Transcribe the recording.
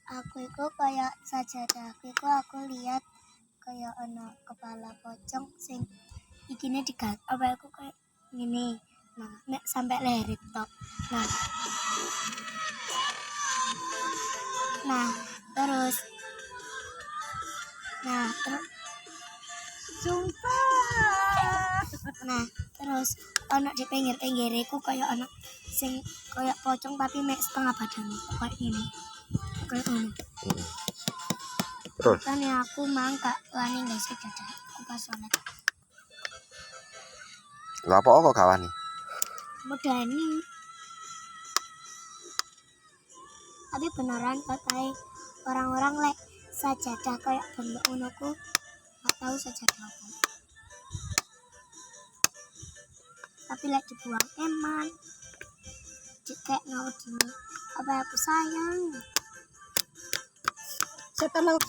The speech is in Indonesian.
Aku itu kayak sajadah. Aku lihat kayak anak kepala pocong sing ikine digat. Apa aku kayak gini. Nah, nek sampai leher tok. Nah, terus sumpah. Nah, terus anak di pinggir-pinggiriku kayak anak sing kayak pocong tapi mek setengah badan kayak ini. Kayak ini. Terus Kan ya aku mangka wani nggak sajadah. Aku pas sholat. lha apa kok gak wani? Medani. Tapi beneran pakai orang-orang lek sajadah kayak bentuk unuku nggak tahu sajadah apa. Tapi lek dibuang eman dikek no gini apa aku sayang Setan laut